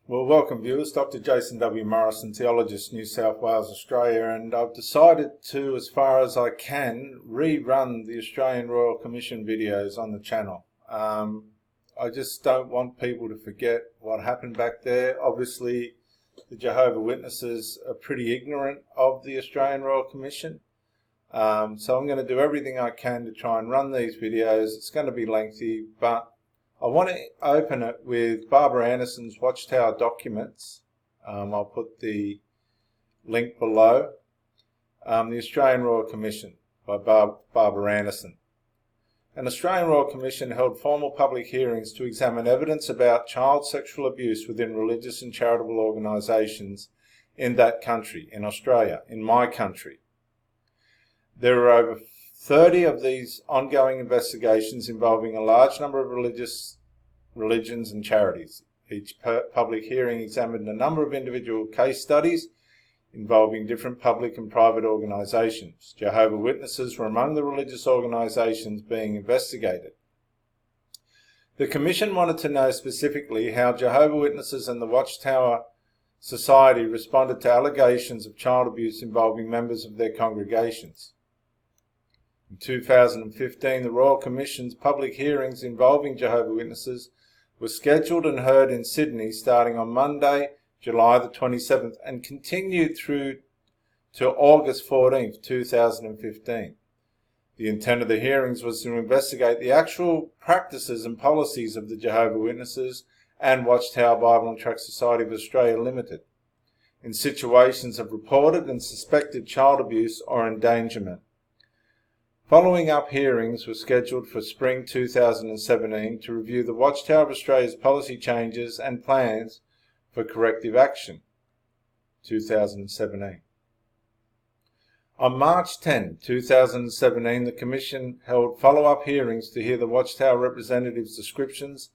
Well, welcome viewers. Dr. Jason W. Morrison, theologist, New South Wales, Australia, and I've decided to, as far as I can, rerun the Australian Royal Commission videos on the channel. I just don't want people to forget what happened back there. Obviously, the Jehovah Witnesses are pretty ignorant of the Australian Royal Commission. So I'm going to do everything I can to try and run these videos. It's going to be lengthy, but I want to open it with Barbara Anderson's Watchtower documents. I'll put the link below. The Australian Royal Commission by Barbara Anderson. An Australian Royal Commission held formal public hearings to examine evidence about child sexual abuse within religious and charitable organisations in that country, in Australia, in my country. There are over 30 of these ongoing investigations involving a large number of religions and charities. Each public hearing examined a number of individual case studies involving different public and private organisations. Jehovah Witnesses were among the religious organisations being investigated. The Commission wanted to know specifically how Jehovah Witnesses and the Watchtower Society responded to allegations of child abuse involving members of their congregations. In 2015, the Royal Commission's public hearings involving Jehovah Witnesses were scheduled and heard in Sydney starting on Monday, July the 27th and continued through to August 14th, 2015. The intent of the hearings was to investigate the actual practices and policies of the Jehovah Witnesses and Watchtower Bible and Tract Society of Australia Limited in situations of reported and suspected child abuse or endangerment. Following up hearings were scheduled for spring 2017 to review the Watchtower of Australia's policy changes and plans for corrective action. 2017. On March 10, 2017, the Commission held follow-up hearings to hear the Watchtower representatives' descriptions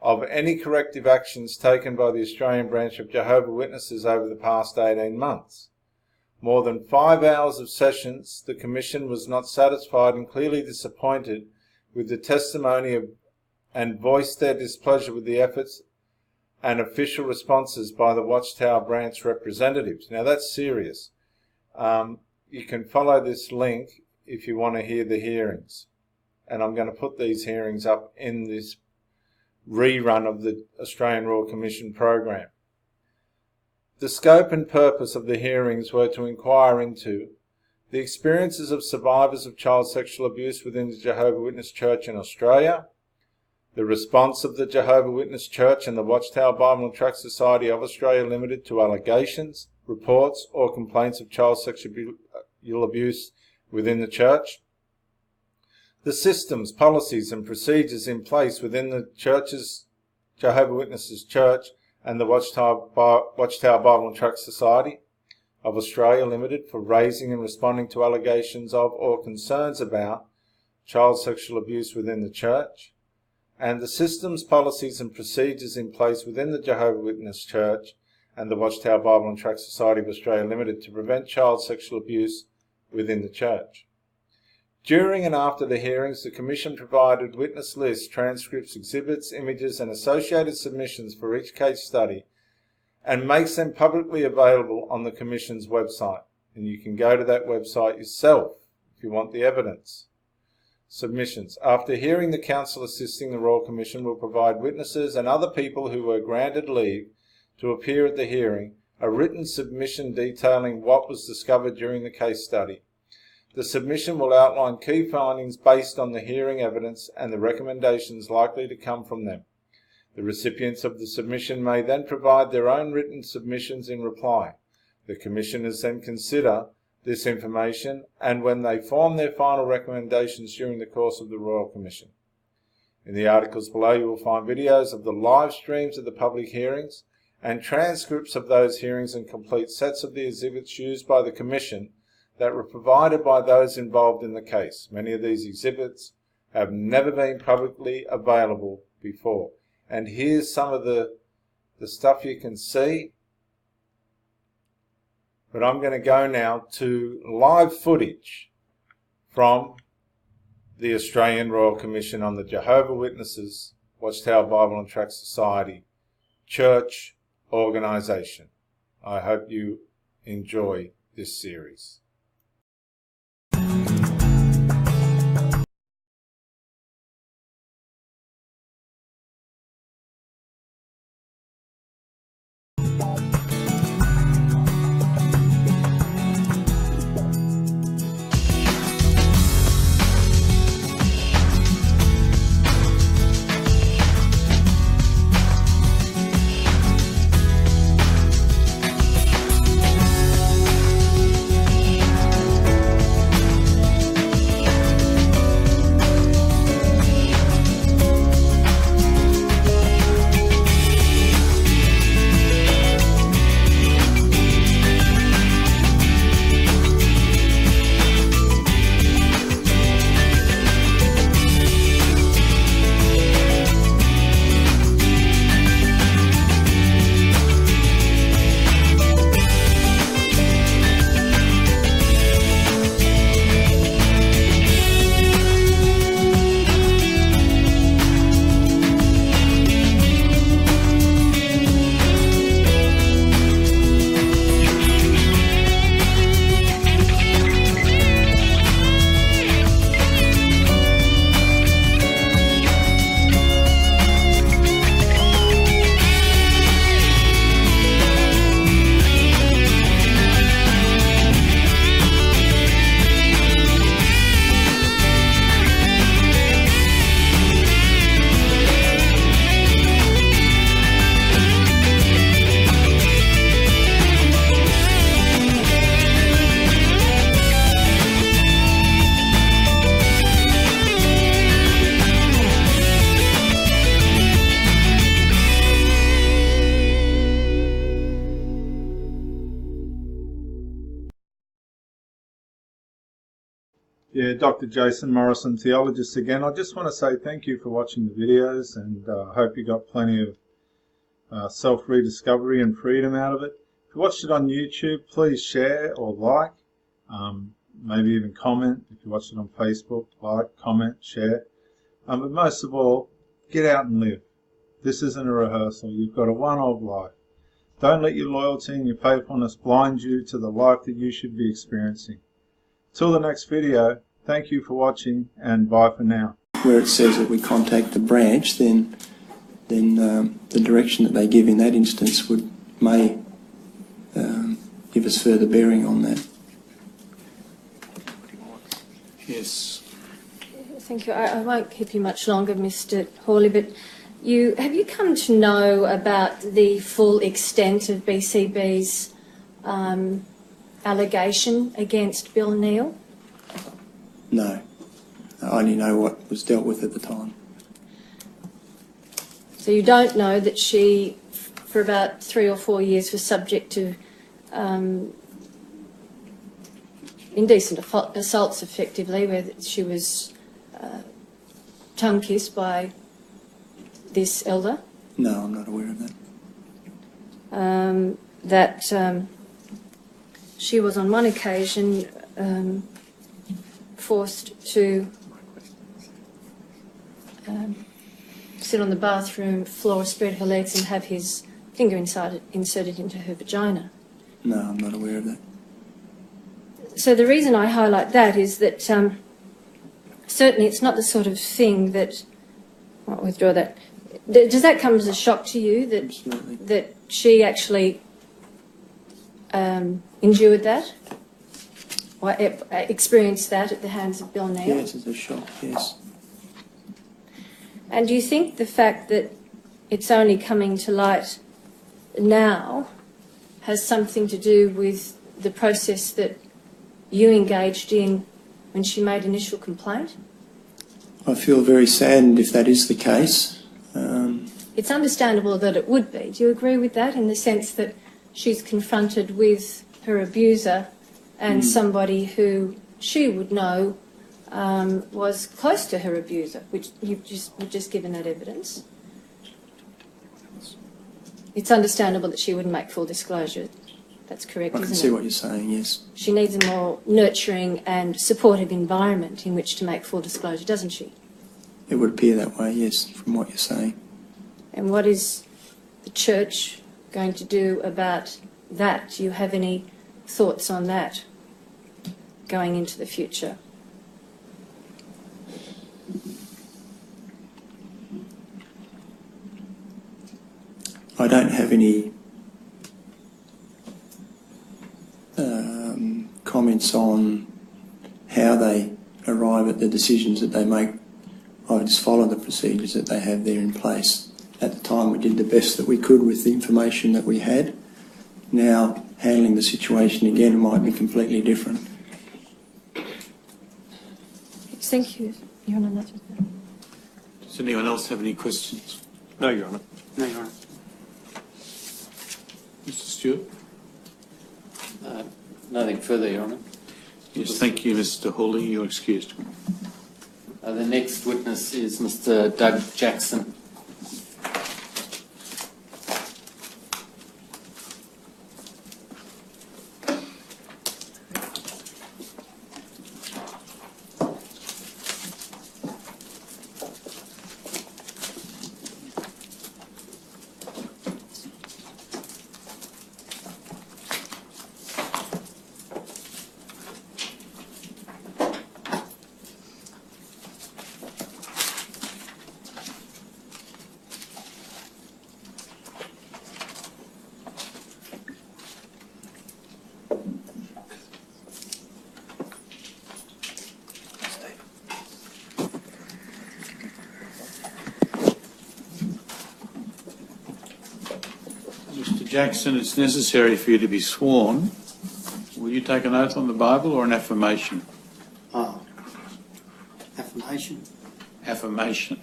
of any corrective actions taken by the Australian branch of Jehovah Witnesses over the past 18 months. More than 5 hours of sessions, the Commission was not satisfied and clearly disappointed with the testimony and voiced their displeasure with the efforts and official responses by the Watchtower branch representatives. Now that's serious. You can follow this link if you want to hear the hearings. And I'm going to put these hearings up in this rerun of the Australian Royal Commission program. The scope and purpose of the hearings were to inquire into the experiences of survivors of child sexual abuse within the Jehovah Witness Church in Australia, the response of the Jehovah Witness Church and the Watchtower Bible and Tract Society of Australia Limited to allegations, reports or complaints of child sexual abuse within the church, the systems, policies and procedures in place within the Jehovah Witnesses Church and the Watchtower Bible and Tract Society of Australia Limited for raising and responding to allegations of or concerns about child sexual abuse within the church, and the systems, policies and procedures in place within the Jehovah Witness Church and the Watchtower Bible and Tract Society of Australia Limited to prevent child sexual abuse within the church. During and after the hearings, the Commission provided witness lists, transcripts, exhibits, images and associated submissions for each case study and makes them publicly available on the Commission's website. And you can go to that website yourself if you want the evidence. Submissions. After hearing, the counsel assisting the Royal Commission will provide witnesses and other people who were granted leave to appear at the hearing a written submission detailing what was discovered during the case study. The submission will outline key findings based on the hearing evidence and the recommendations likely to come from them. The recipients of the submission may then provide their own written submissions in reply. The Commissioners then consider this information and when they form their final recommendations during the course of the Royal Commission. In the articles below you will find videos of the live streams of the public hearings and transcripts of those hearings and complete sets of the exhibits used by the Commission that were provided by those involved in the case. Many of these exhibits have never been publicly available before. And here's some of the stuff you can see. But I'm going to go now to live footage from the Australian Royal Commission on the Jehovah Witnesses, Watchtower Bible and Tract Society, Church organisation. I hope you enjoy this series. Yeah, Dr. Jason Morrison, theologist again. I just want to say thank you for watching the videos, and I hope you got plenty of self-rediscovery and freedom out of it. If you watched it on YouTube, please share or like, maybe even comment. If you watched it on Facebook, like, comment, share. But most of all, get out and live. This isn't a rehearsal. You've got a one-off life. Don't let your loyalty and your faithfulness blind you to the life that you should be experiencing. Till the next video, thank you for watching, and bye for now. Where it says that we contact the branch, then the direction that they give in that instance may give us further bearing on that. Yes. Thank you. I won't keep you much longer, Mr. Hawley, but have you come to know about the full extent of BCB's allegation against Bill Neal? No. I only know what was dealt with at the time. So you don't know that she, for about 3 or 4 years, was subject to indecent assaults, effectively, where she was tongue-kissed by this elder? No, I'm not aware of that. She was on one occasion forced to sit on the bathroom floor, spread her legs and have his finger inserted into her vagina. No, I'm not aware of that. So the reason I highlight that is that certainly it's not the sort of thing that... I'll withdraw that. Does that come as a shock to you that, Absolutely. that she actually endured that? Or experienced that at the hands of Bill Neal? Yes, it's a shock, yes. And do you think the fact that it's only coming to light now has something to do with the process that you engaged in when she made initial complaint? I feel very saddened if that is the case. It's understandable that it would be. Do you agree with that, in the sense that she's confronted with her abuser and somebody who she would know was close to her abuser, which you've just given that evidence? It's understandable that she wouldn't make full disclosure. That's correct, isn't it? I can see what you're saying, yes. She needs a more nurturing and supportive environment in which to make full disclosure, doesn't she? It would appear that way, yes, from what you're saying. And what is the church going to do about that? Do you have any thoughts on that going into the future? I don't have any comments on how they arrive at the decisions that they make. I just follow the procedures that they have there in place. At the time, we did the best that we could with the information that we had. Now, handling the situation again might be completely different. Thank you, Your Honour. Does anyone else have any questions? No, Your Honour. No, Your Honour. Mr. Stewart? Nothing further, Your Honour. Yes, thank you, Mr. Hawley. You're excused. The next witness is Mr. Doug Jackson. Mr. Jackson, it's necessary for you to be sworn. Will you take an oath on the Bible or an affirmation? Oh, affirmation Affirmation.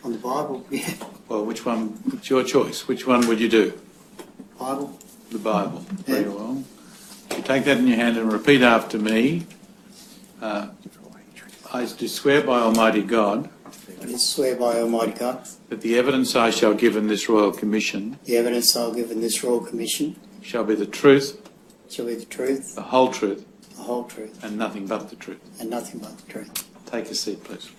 on the Bible, yeah, Well, which one? It's your choice. Which one would you do? Bible. The Bible. Yeah. Very well. You take that in your hand and repeat after me. I do swear by Almighty God I do swear by Almighty God, that the evidence I shall give in this Royal Commission the evidence I'll give in this Royal Commission shall be the truth, shall be the truth, the whole truth, the whole truth, and nothing but the truth. and nothing but the truth. Take a seat, please.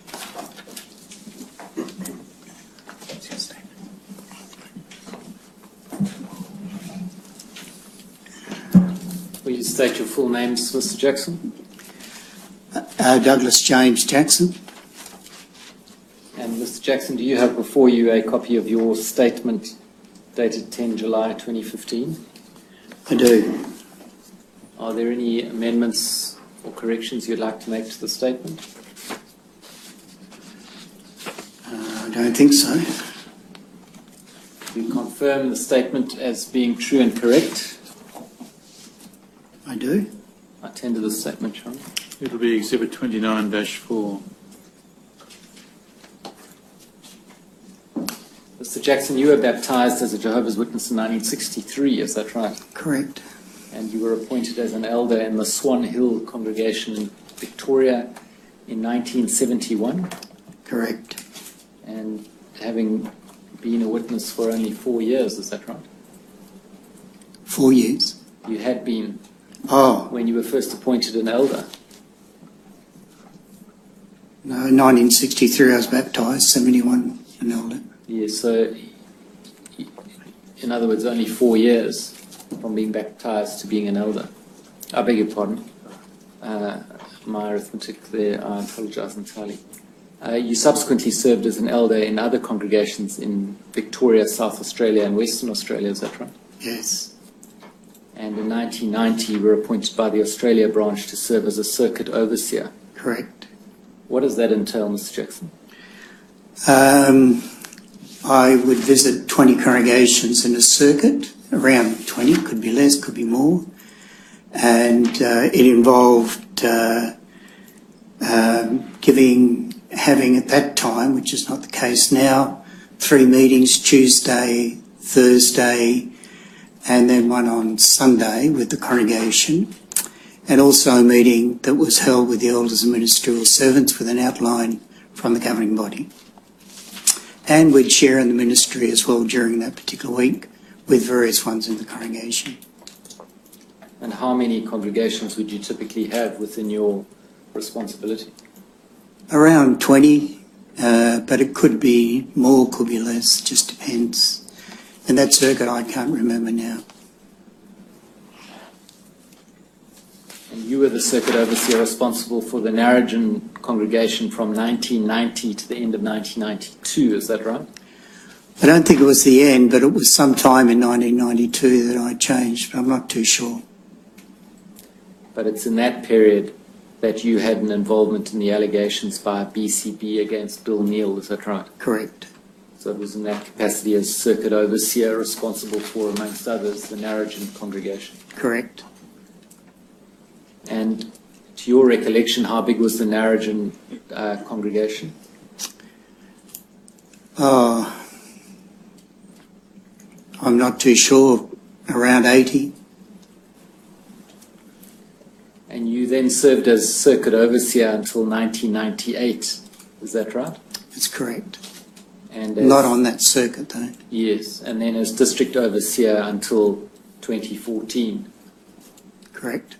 Will you state your full names, Mr. Jackson? Douglas James Jackson. And Mr. Jackson, do you have before you a copy of your statement dated 10 July 2015? I do. Are there any amendments or corrections you'd like to make to the statement? I don't think so. Do you confirm the statement as being true and correct? I do. I tender the statement, John. It'll be Exhibit 29-4. Mr. Jackson, you were baptized as a Jehovah's Witness in 1963, is that right? Correct. And you were appointed as an elder in the Swan Hill congregation in Victoria in 1971. Correct. And having been a witness for only 4 years, is that right? 4 years. You had been Oh, when you were first appointed an elder. no, 1963 I was baptised, 71 an elder. Yes, so in other words, only 4 years from being baptized to being an elder. I beg your pardon. My arithmetic there, I apologize entirely. You subsequently served as an elder in other congregations in Victoria, South Australia and Western Australia, is that right? Yes. And in 1990 you were appointed by the Australia branch to serve as a circuit overseer. Correct. What does that entail, Mr. Jackson? I would visit 20 congregations in a circuit, around 20, could be less, could be more, and it involved having at that time, which is not the case now, 3 meetings, Tuesday, Thursday, and then one on Sunday with the congregation, and also a meeting that was held with the elders and ministerial servants with an outline from the governing body. And we'd share in the ministry as well during that particular week with various ones in the congregation. And how many congregations would you typically have within your responsibility? Around 20, but it could be more, could be less, just depends. And that circuit I can't remember now. And you were the circuit overseer responsible for the Narrogin congregation from 1990 to the end of 1992, is that right? I don't think it was the end, but it was sometime in 1992 that I changed, but I'm not too sure. But it's in that period that you had an involvement in the allegations by BCB against Bill Neal, is that right? Correct. So it was in that capacity as circuit overseer responsible for, amongst others, the Narrogin congregation. Correct. And to your recollection, how big was the Narrogin congregation? Oh, I'm not too sure. Around 80. And you then served as circuit overseer until 1998, is that right? That's correct. And Not on that circuit, though. Yes, and then as district overseer until 2014. Correct.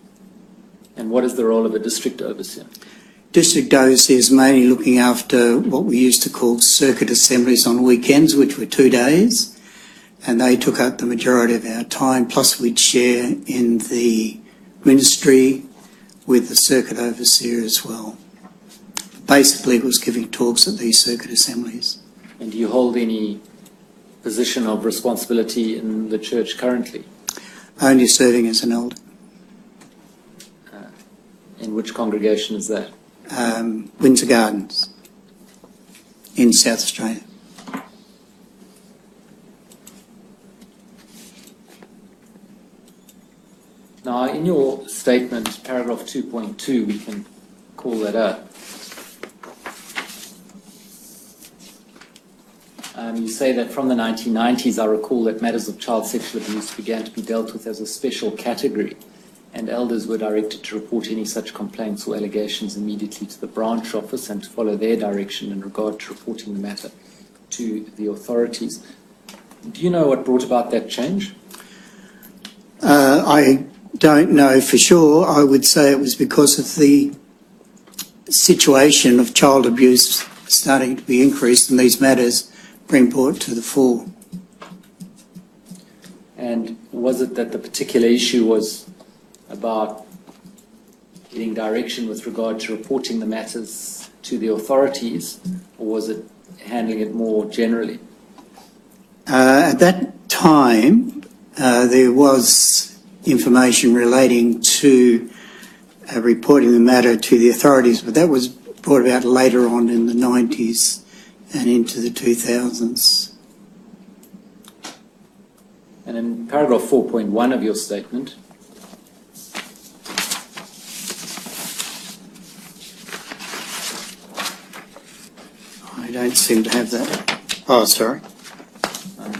And what is the role of a district overseer? District overseer is mainly looking after what we used to call circuit assemblies on weekends, which were 2 days, and they took up the majority of our time, plus we'd share in the ministry with the circuit overseer as well. Basically, it was giving talks at these circuit assemblies. And do you hold any position of responsibility in the church currently? Only serving as an elder. In which congregation is that? Windsor Gardens in South Australia. Now, in your statement, paragraph 2.2, we can call that up. You say that from the 1990s, I recall that matters of child sexual abuse began to be dealt with as a special category, and elders were directed to report any such complaints or allegations immediately to the branch office and to follow their direction in regard to reporting the matter to the authorities. Do you know what brought about that change? I don't know for sure. I would say it was because of the situation of child abuse starting to be increased and these matters being brought to the fore. And was it that the particular issue was about getting direction with regard to reporting the matters to the authorities, or was it handling it more generally? At that time, there was information relating to reporting the matter to the authorities, but that was brought about later on in the 90s and into the 2000s. And in paragraph 4.1 of your statement, I don't seem to have that. Oh, sorry.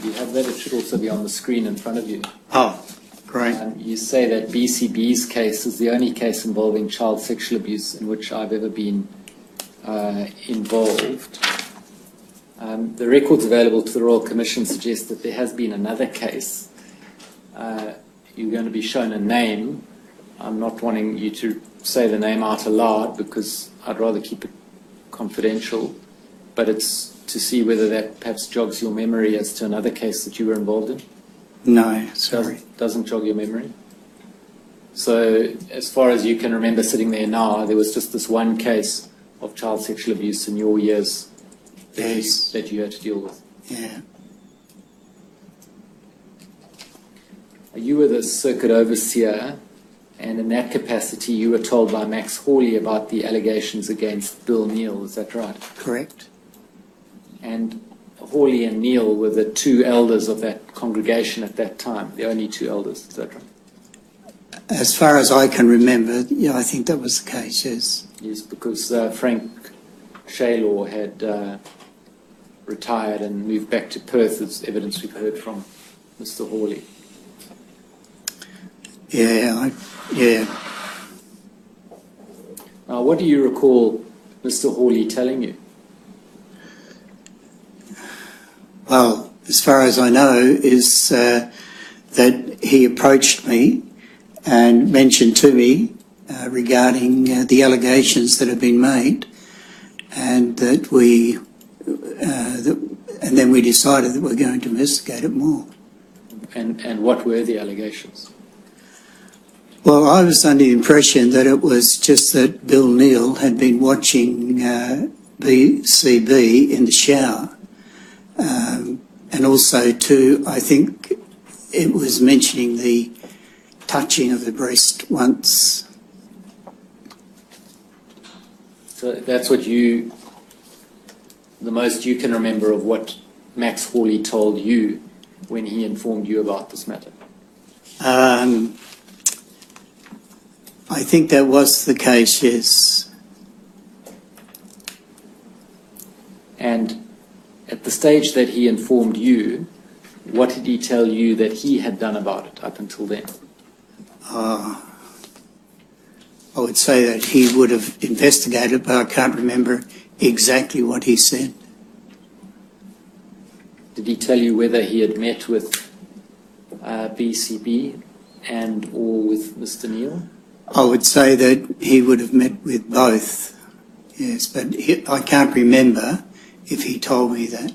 do you have that? It should also be on the screen in front of you. Oh, great. You say that BCB's case is the only case involving child sexual abuse in which I've ever been involved. The records available to the Royal Commission suggest that there has been another case. You're going to be shown a name. I'm not wanting you to say the name out aloud because I'd rather keep it confidential, but it's to see whether that perhaps jogs your memory as to another case that you were involved in. No, sorry. Doesn't jog your memory? So as far as you can remember sitting there now, there was just this one case of child sexual abuse in your years that you had to deal with. Yeah. You were the circuit overseer, and in that capacity you were told by Max Hawley about the allegations against Bill Neal, is that right? Correct. And Hawley and Neal were the two elders of that congregation at that time, the only two elders, is that right? As far as I can remember, yeah, I think that was the case, yes. Yes, because Frank Shaylor had retired and moved back to Perth, as evidence we've heard from Mr. Hawley. Yeah, yeah. Now, what do you recall Mr. Hawley telling you? Well, as far as I know, is that he approached me and mentioned to me regarding the allegations that have been made, and that and then we decided that we're going to investigate it more. And what were the allegations? Well, I was under the impression that it was just that Bill Neal had been watching BCB in the shower. And also, too, I think it was mentioning the touching of the breast once. So that's what the most you can remember of what Max Hawley told you when he informed you about this matter? I think that was the case, yes. And at the stage that he informed you, what did he tell you that he had done about it up until then? I would say that he would have investigated, but I can't remember exactly what he said. Did he tell you whether he had met with BCB and or with Mr. Neal? I would say that he would have met with both, yes, but I can't remember if he told me that.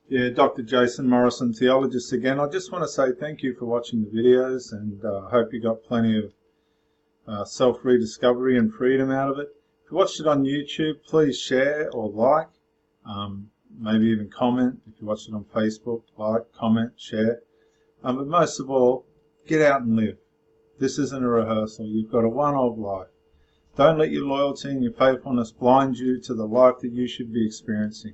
Yeah, Dr. Jason Morrison, theologist again. I just want to say thank you for watching the videos, and I hope you got plenty of self-rediscovery and freedom out of it. If you watched it on YouTube, please share or like, maybe even comment. If you watched it on Facebook, like, comment, share. But most of all, get out and live. This isn't a rehearsal. You've got a one-off life. Don't let your loyalty and your faithfulness blind you to the life that you should be experiencing.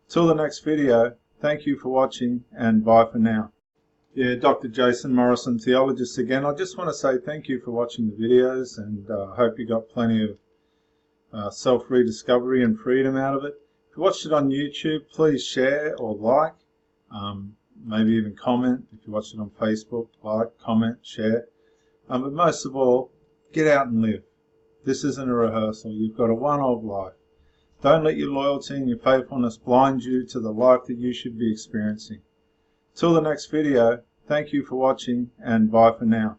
Till the next video, thank you for watching, and bye for now. Yeah, Dr. Jason Morrison, theologist again. I just want to say thank you for watching the videos, and I hope you got plenty of self-rediscovery and freedom out of it. If you watched it on YouTube, please share or like, maybe even comment. If you watched it on Facebook, like, comment, share. But most of all, get out and live. This isn't a rehearsal. You've got a one-off life. Don't let your loyalty and your faithfulness blind you to the life that you should be experiencing. Till the next video, thank you for watching, and bye for now.